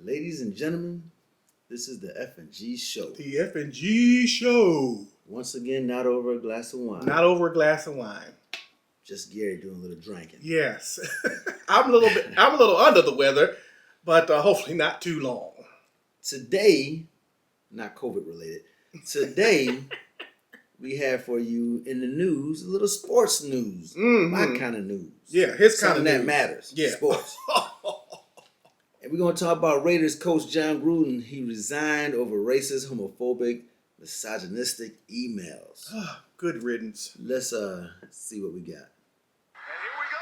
Ladies and gentlemen, this is the FnG Show. The FnG Show. Once again, not over a glass of wine. Not over a glass of wine. Just Gary doing a little drinking. Yes. I'm a little under the weather, but hopefully not too long. Today, not COVID related, today we have for you in the news, a little sports news. Mm-hmm. My kind of news. Yeah, his kind Something of that news. matters. Yeah. Sports. And we're going to talk about Raiders coach Jon Gruden. He resigned over racist, homophobic, misogynistic emails. Good riddance. Let's see what we got.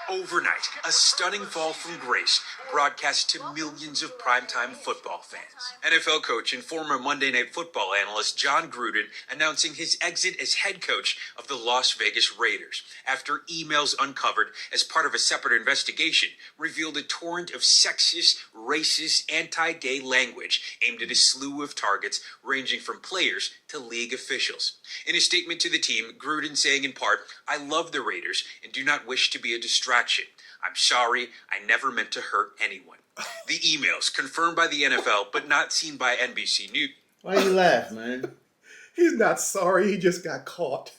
Overnight, a stunning fall from grace broadcast to millions of primetime football fans. NFL coach and former Monday Night Football analyst Jon Gruden announcing his exit as head coach of the Las Vegas Raiders after emails uncovered as part of a separate investigation revealed a torrent of sexist, racist, anti-gay language aimed at a slew of targets ranging from players to league officials. In a statement to the team, Gruden saying in part, "I love the Raiders and do not wish to be a distraction. I'm sorry, I never meant to hurt anyone." The emails, confirmed by the NFL but not seen by NBC News. Why you laugh, man? He's not sorry, he just got caught.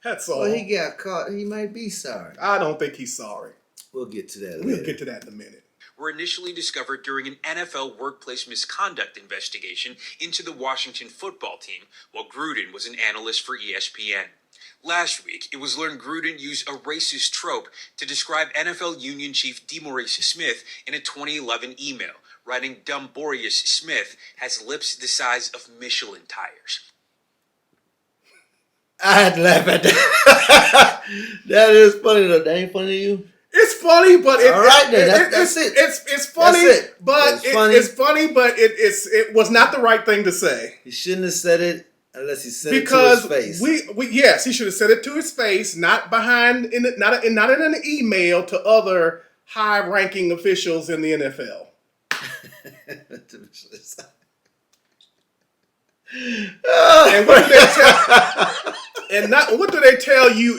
That's all. Well, he got caught. He might be sorry. I don't think he's sorry. We'll get to that later. We'll get to that in a minute. Were initially discovered during an NFL workplace misconduct investigation into the Washington football team while Gruden was an analyst for ESPN. Last week, it was learned Gruden used a racist trope to describe NFL Union Chief DeMaurice Smith in a 2011 email, writing Dumborius Smith has lips the size of Michelin tires. I had to laugh at that. That is funny though. That ain't funny to you? It's funny, but That's it. It's funny, That's it. but It's funny. It was not the right thing to say. He shouldn't have said it unless he said Because it to his face. Yes, he should have said it to his face, not behind not in an email to other high-ranking officials in the NFL. And what did they tell? What do they tell you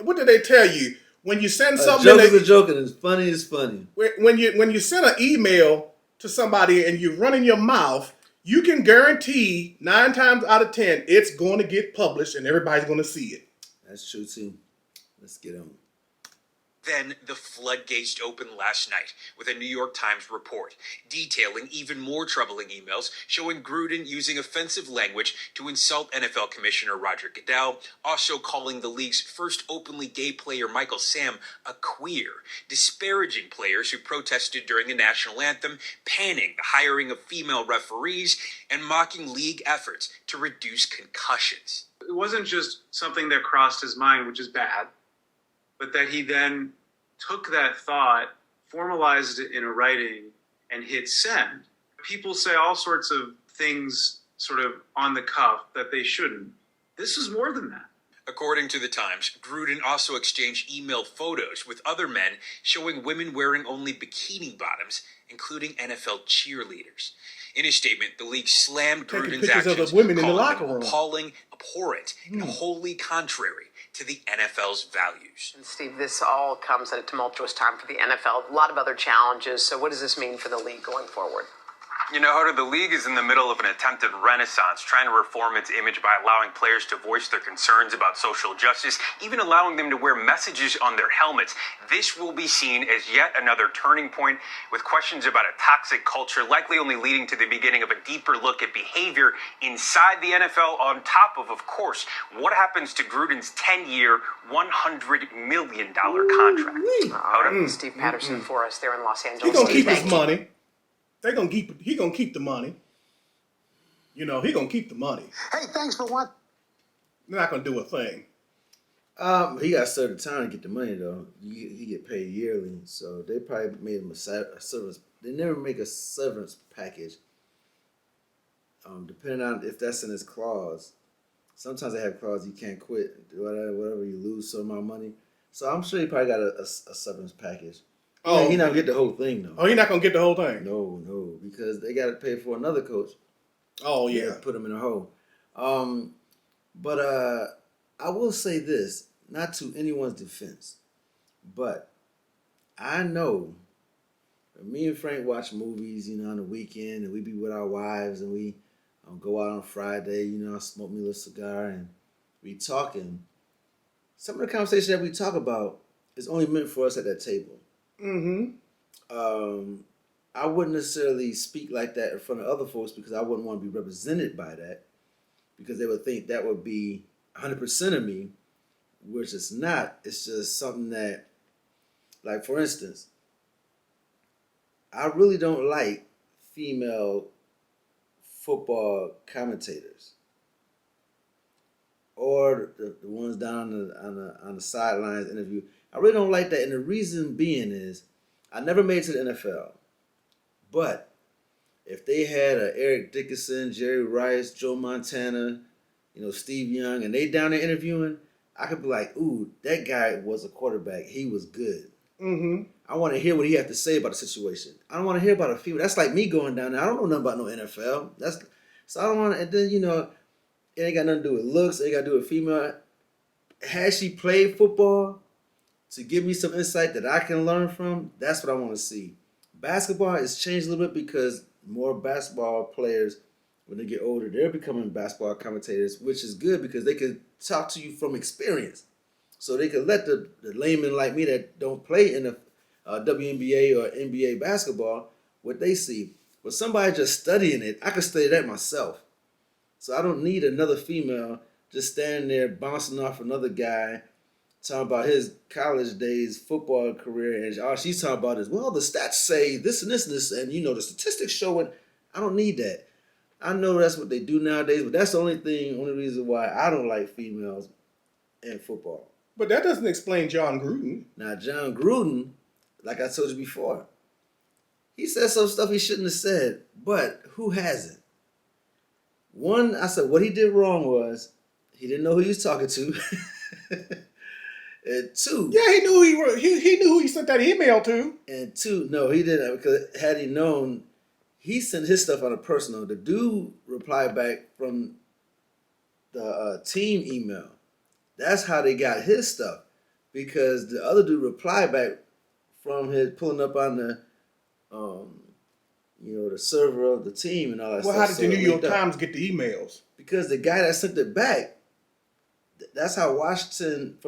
what do they tell you when you send something? Joke is a joke, and it's funny is funny. When you send an email to somebody and you run in your mouth, you can guarantee 9 times out of 10 it's going to get published and everybody's going to see it. That's true too. Let's get on. Then the floodgates opened last night with a New York Times report detailing even more troubling emails showing Gruden using offensive language to insult NFL Commissioner Roger Goodell, also calling the league's first openly gay player Michael Sam a queer, disparaging players who protested during the national anthem, panning the hiring of female referees, and mocking league efforts to reduce concussions. It wasn't just something that crossed his mind, which is bad, but that he then took that thought, formalized it in a writing, and hit send. People say all sorts of things sort of on the cuff that they shouldn't. This is more than that. According to the Times, Gruden also exchanged email photos with other men showing women wearing only bikini bottoms, including NFL cheerleaders. In a statement, the league slammed Taking Gruden's pictures actions, of the women in the calling locker them room. appalling, abhorrent, and wholly contrary to the NFL's values. And Steve, this all comes at a tumultuous time for the NFL. A lot of other challenges. So what does this mean for the league going forward? You know, Hoda, the league is in the middle of an attempted renaissance, trying to reform its image by allowing players to voice their concerns about social justice, even allowing them to wear messages on their helmets. This will be seen as yet another turning point, with questions about a toxic culture likely only leading to the beginning of a deeper look at behavior inside the NFL, on top of course, what happens to Gruden's 10-year, $100 million contract. Hoda? Steve Patterson for us there in Los Angeles. He's going to Steve, keep his thank you. money. He gonna keep the money. You know, he gonna keep the money. Hey, thanks for what? They're not gonna do a thing. He got served the time to get the money though. He get paid yearly, so they probably made him a severance. They never make a severance package. Depending on if that's in his clause. Sometimes they have clause you can't quit. Whatever you lose so amount of money. So I'm sure he probably got a severance package. Oh, he not get the whole thing though. Oh, he not gonna get the whole thing. No, because they got to pay for another coach. Oh yeah, put him in a hole. But I will say this, not to anyone's defense, but I know Me and Frank watch movies, on the weekend, and we be with our wives, and we go out on Friday. I smoke me a little cigar, and we talking. Some of the conversation that we talk about is only meant for us at that table. I wouldn't necessarily speak like that in front of other folks because I wouldn't want to be represented by that, because they would think that would be 100% of me, which it's not. It's just something that, like, for instance, I really don't like female football commentators or the ones down on the sidelines interview. I really don't like that, and the reason being is I never made it to the NFL. But if they had a Eric Dickerson, Jerry Rice, Joe Montana, Steve Young, and they down there interviewing, I could be like, ooh, that guy was a quarterback. He was good. I want to hear what he had to say about the situation. I don't want to hear about a female. That's like me going down there. I don't know nothing about no NFL. So I don't want to. And then it ain't got nothing to do with looks. It ain't got to do with female. Has she played football to give me some insight that I can learn from? That's what I want to see. Basketball has changed a little bit because more basketball players, when they get older, they're becoming basketball commentators, which is good because they can talk to you from experience. So they can let the layman like me that don't play in the WNBA or NBA basketball, what they see. But somebody just studying it, I can study that myself. So I don't need another female just standing there bouncing off another guy, talking about his college days, football career, and all she's talking about is, well, the stats say this and this and this, and the statistics show it. I don't need that. I know that's what they do nowadays, but that's the only reason why I don't like females in football. But that doesn't explain Jon Gruden. Now, Jon Gruden, like I told you before, he said some stuff he shouldn't have said, but who hasn't? One, I said what he did wrong was he didn't know who he was talking to. And two, yeah, he knew he knew who he sent that email to. And two, no, he didn't, because had he known, he sent his stuff on a personal. The dude replied back from the team email. That's how they got his stuff, because the other dude replied back from his pulling up on the, the server of the team and all that stuff. Well, how did the New York Times get the emails? Because the guy that sent it back, that's how Washington.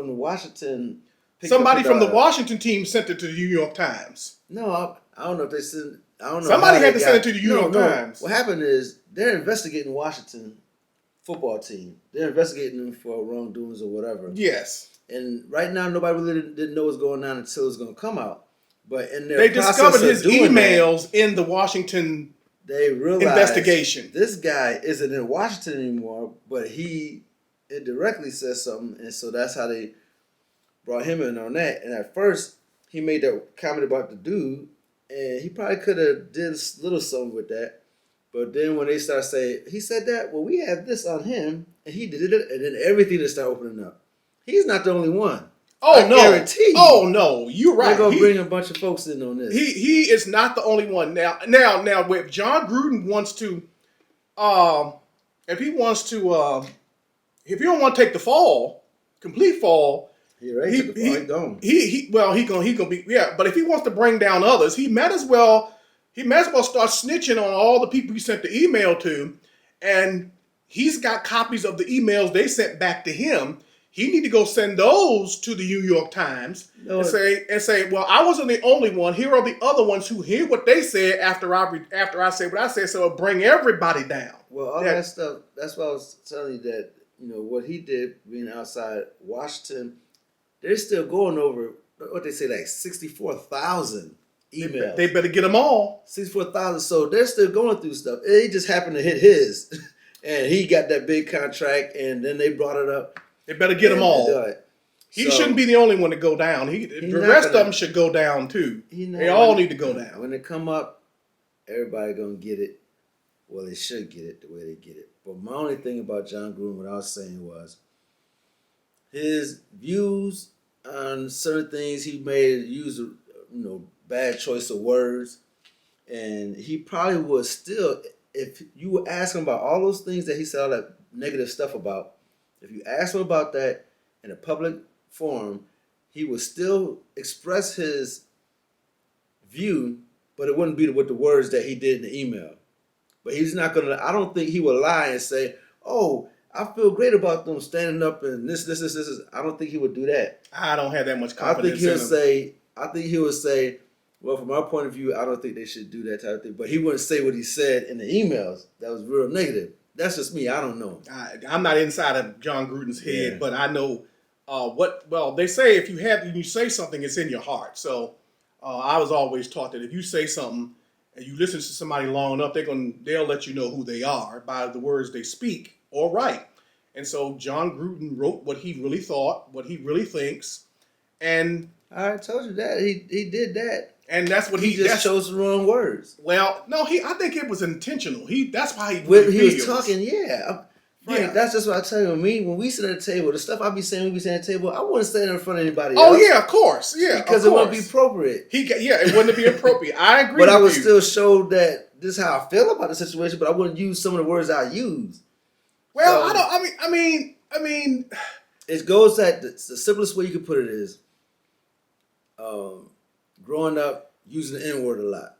Somebody from the Washington team sent it to the New York Times. No, I don't know if they sent. I don't know. Somebody had to send it to the New York Times. What happened is they're investigating Washington football team. They're investigating them for wrongdoings or whatever. Yes. And right now, nobody really didn't know what's going on until it was going to come out. But in their they discovered his emails in the Washington they realized investigation. This guy isn't in Washington anymore, but he indirectly says something, and so that's how they brought him in on that. And at first, he made that comment about the dude, and he probably could have did a little something with that. But then when they start saying, he said that, well, we have this on him, and he did it, and then everything just started opening up. He's not the only one. Oh, I no. guarantee you. Oh, no. You're right. They're going to bring a bunch of folks in on this. He is not the only one. Now, if Jon Gruden wants to, if he don't want to take the fall, complete fall, He already took the fall. He gone. He gonna be, yeah. But if he wants to bring down others, he might as well start snitching on all the people he sent the email to, and he's got copies of the emails they sent back to him. He need to go send those to the New York Times and say, well, I wasn't the only one. Here are the other ones who hear what they said after I said what I said. So it'll bring everybody down. Well, all that stuff. That's why I was telling you that what he did being outside Washington. They're still going over what they say, like 64,000 emails. They better get them all. 64,000. So they're still going through stuff. It just happened to hit his, and he got that big contract, and then they brought it up. They better get them all. He shouldn't be the only one to go down. The rest of them should go down too. They all need to go down. When they come up, everybody gonna get it. Well, they should get it the way they get it. But my only thing about Jon Gruden, what I was saying was, his views on certain things, he made use of, bad choice of words, and he probably would still, if you would ask him about all those things that he said all that negative stuff about, if you ask him about that in a public forum, he would still express his view but it wouldn't be with the words that he did in the email. But he's not gonna. I don't think he would lie and say, "Oh, I feel great about them standing up and this." I don't think he would do that. I don't have that much I think confidence he'll in him. say. I think he would say, "Well, from my point of view, I don't think they should do that type of thing." But he wouldn't say what he said in the emails. That was real negative. That's just me. I don't know. I'm not inside of Jon Gruden's head, Yeah. but I know well, they say if you say something, it's in your heart. So I was always taught that if you say something and you listen to somebody long enough, they'll let you know who they are by the words they speak or write. And so Jon Gruden wrote what he really thought, what he really thinks, and I told you that he did that. and that's what He just chose the wrong words. Well, no, I think it was intentional. That's why he When really he was feels. talking, yeah. Frank, Yeah. that's just what I tell you. When we sit at the table, the stuff I be saying, we be saying at the table, I wouldn't say it in front of anybody Oh else. yeah, of course, yeah, Because of it wouldn't be course. appropriate. It wouldn't be appropriate. I agree. But I would with you. still show that this is how I feel about the situation, but I wouldn't use some of the words I use. Well, So- I don't. I mean. It goes that the simplest way you could put it is growing up using the N-word a lot.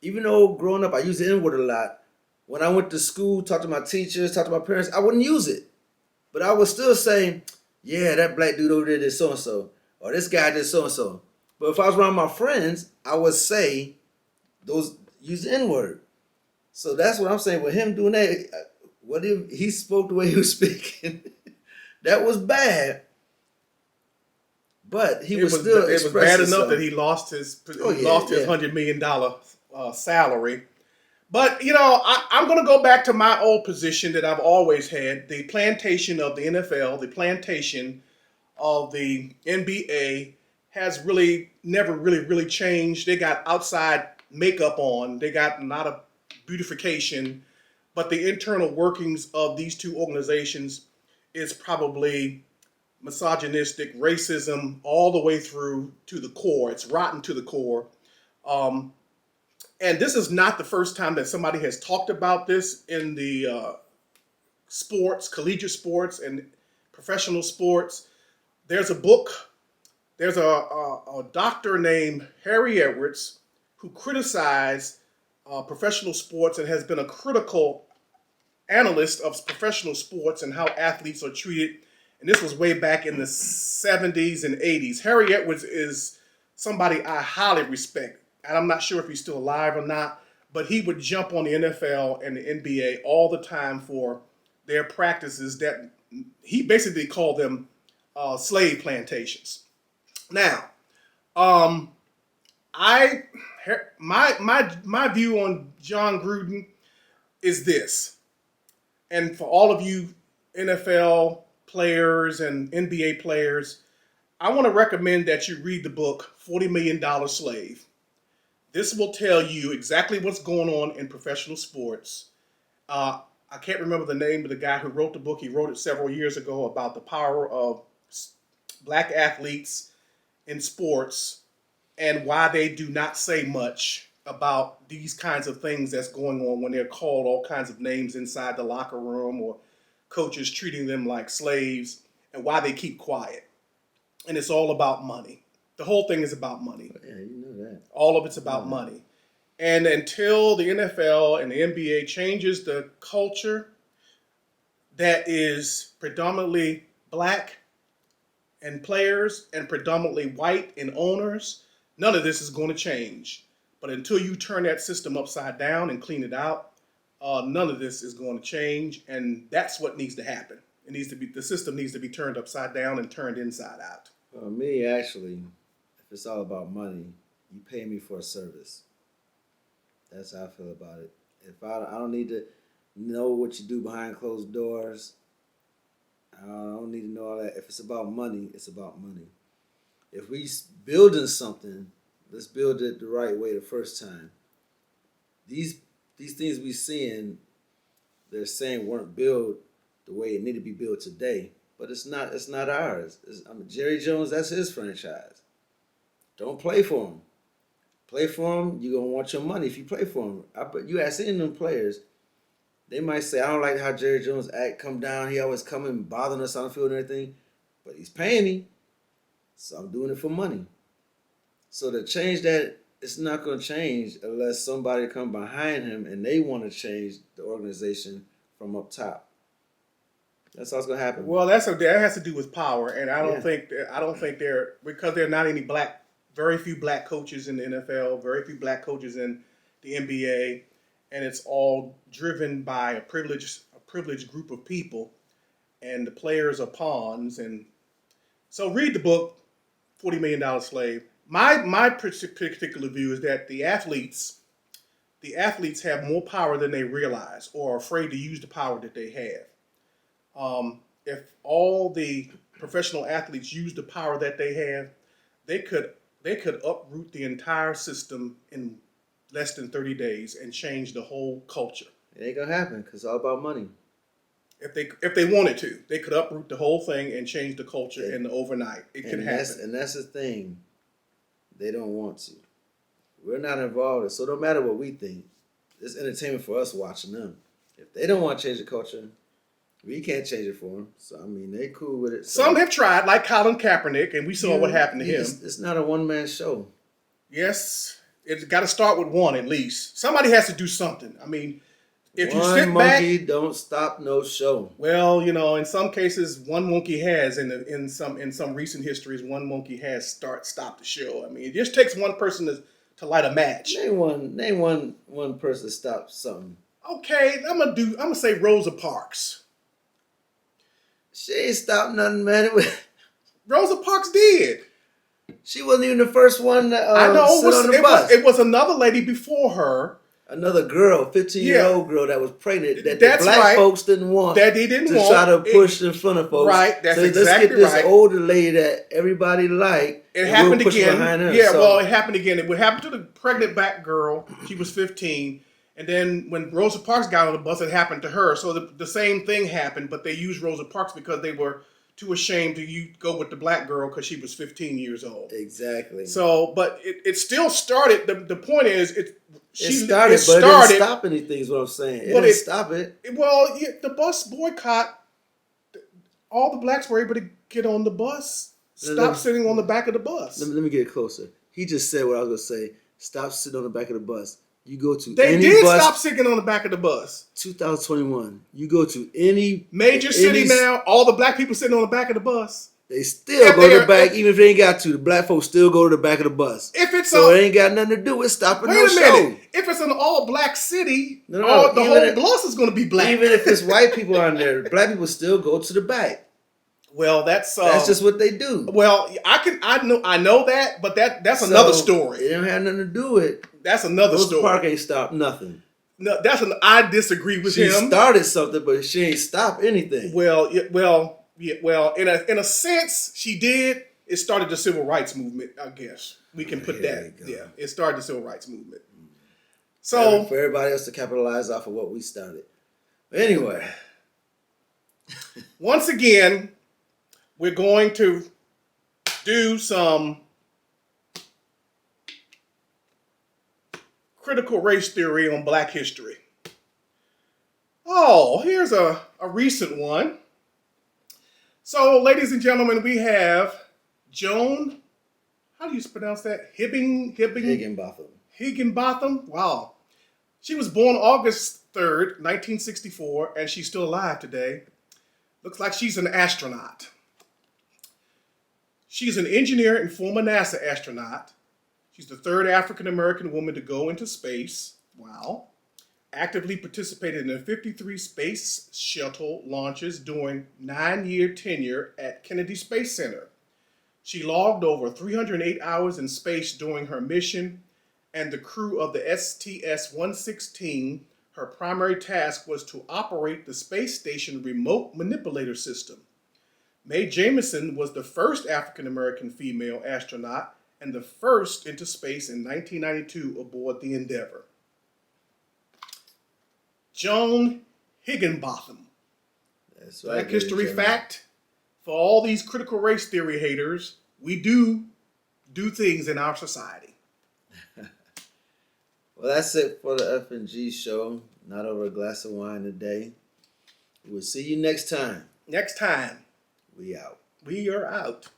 Even though growing up I used the N-word a lot, when I went to school, talked to my teachers, talked to my parents, I wouldn't use it. But I would still say, yeah, that black dude over there did so-and-so, or this guy did so-and-so. But if I was around my friends, I would say use the N-word. So that's what I'm saying with him doing that. What if he spoke the way he was speaking? That was bad. But he was still It was express bad himself. enough that he lost his yeah. $100 million salary. But I'm going to go back to my old position that I've always had: the plantation of the NFL, the plantation of the NBA has really never really changed. They got outside makeup on, they got a lot of beautification, but the internal workings of these two organizations is probably misogynistic, racism all the way through to the core. It's rotten to the core. And this is not the first time that somebody has talked about this in the sports, collegiate sports, and professional sports. There's a book. There's a doctor named Harry Edwards who criticized professional sports and has been a critical analyst of professional sports and how athletes are treated. And this was way back in the 70s and 80s. Harry Edwards is somebody I highly respect. And I'm not sure if he's still alive or not, but he would jump on the NFL and the NBA all the time for their practices that he basically called them slave plantations. Now, my view on Jon Gruden is this, and for all of you NFL players and NBA players, I want to recommend that you read the book $40 Million Slave. This will tell you exactly what's going on in professional sports. I can't remember the name of the guy who wrote the book. He wrote it several years ago about the power of black athletes in sports and why they do not say much about these kinds of things that's going on when they're called all kinds of names inside the locker room or coaches treating them like slaves, and why they keep quiet. And it's all about money. The whole thing is about money. Yeah, you know that. All of it's about money. And until the NFL and the NBA changes the culture that is predominantly black and players and predominantly white and owners, none of this is going to change. But until you turn that system upside down and clean it out, none of this is going to change. And that's what needs to happen. The system needs to be turned upside down and turned inside out. Me, actually, if it's all about money, you pay me for a service. That's how I feel about it. If I don't need to know what you do behind closed doors. I don't need to know all that. If it's about money, it's about money. If we building something, let's build it the right way the first time. These things we seeing, they're saying weren't built the way it need to be built today. But it's not ours. Jerry Jones, that's his franchise. Don't play for him. Play for him, you're going to want your money if you play for him. But you ask any of them players, they might say, I don't like how Jerry Jones come down. He always coming bothering us on the field and everything. But he's paying me, so I'm doing it for money. So to change that it's not going to change unless somebody come behind him and they want to change the organization from up top. That's all that's going to happen. Well, that has to do with power, and I don't Yeah. think because there are not any very few black coaches in the NFL, very few black coaches in the NBA, and it's all driven by a privileged group of people, and the players are pawns. And so, read the book, $40 Million Slave. My particular view is that the athletes have more power than they realize, or are afraid to use the power that they have. If all the professional athletes use the power that they have, they could uproot the entire system in less than 30 days and change the whole culture. It ain't going to happen because it's all about money. If they wanted to, they could uproot the whole thing and change the culture in the overnight. It could happen. And that's the thing. They don't want to. We're not involved. So no matter what we think, it's entertainment for us watching them. If they don't want to change the culture, we can't change it for them. So, I mean, they cool with it. So. Some have tried, like Colin Kaepernick, and we saw what happened to him. It's not a one-man show. Yes, it's got to start with one at least. Somebody has to do something. I mean, if you sit monkey back, don't stop no show. Well, in some cases, one monkey has in some recent histories, one monkey has stopped the show. I mean, it just takes one person to light a match. Name one person to stop something. Okay, I'm gonna say Rosa Parks. She ain't stopped nothing, man. Rosa Parks did. She wasn't even the first one to I know sit on the bus. It was another lady before her. Another girl, 15-year-old girl that was pregnant that That's the black right. folks didn't want. That they didn't want. Try to push in front of folks. Right, that's so exactly let's get this right. older lady that everybody liked. It happened again. Yeah, so. well, it happened again. It happened to the pregnant black girl. She was 15. And then when Rosa Parks got on the bus, it happened to her. So the same thing happened, but they used Rosa Parks because they were too ashamed to go with the black girl because she was 15 years old. Exactly. So, but it still started. The point is, it started, but it didn't stop anything is what I'm saying. It didn't stop it. Well, the bus boycott, all the blacks were able to get on the bus. Stop sitting on the back of the bus. Let me get closer. He just said what I was going to say. Stop sitting on the back of the bus. You go to They any did bus, stop sitting on the back of the bus. 2021. You go to any major city now, all the black people sitting on the back of the bus. They still go to the back, even if they ain't got to. The black folks still go to the back of the bus. If it's so it ain't got nothing to do with stopping no show. Wait a minute. If it's an all-black city, the whole bus is going to be black. Even if it's white people on there, black people still go to the back. Well, that's just what they do. Well, I know that, but that's another story. It don't have nothing to do with. That's another story. Park ain't stopped nothing. No, I disagree with him. She started something, but she ain't stopped anything. Well, in a sense, she did. It started the civil rights movement. I guess we can put that. Yeah, it started the civil rights movement. So for everybody else to capitalize off of what we started. But anyway, once again, we're going to do some critical race theory on black history. Oh, here's a recent one. So, ladies and gentlemen, we have Joan, how do you pronounce that? Higginbotham. Higginbotham? Wow. She was born August 3rd, 1964, and she's still alive today. Looks like she's an astronaut. She's an engineer and former NASA astronaut. She's the third African-American woman to go into space. Wow. Actively participated in 53 space shuttle launches during 9-year tenure at Kennedy Space Center. She logged over 308 hours in space during her mission, and the crew of the STS-116, her primary task was to operate the space station remote manipulator system. Mae Jemison was the first African-American female astronaut and the first into space in 1992 aboard the Endeavour. Joan Higginbotham. That's right. Black history fact. For all these critical race theory haters, we do things in our society. Well, that's it for the FnG Show. Not over a glass of wine today. We'll see you next time. Next time. We out. We are out.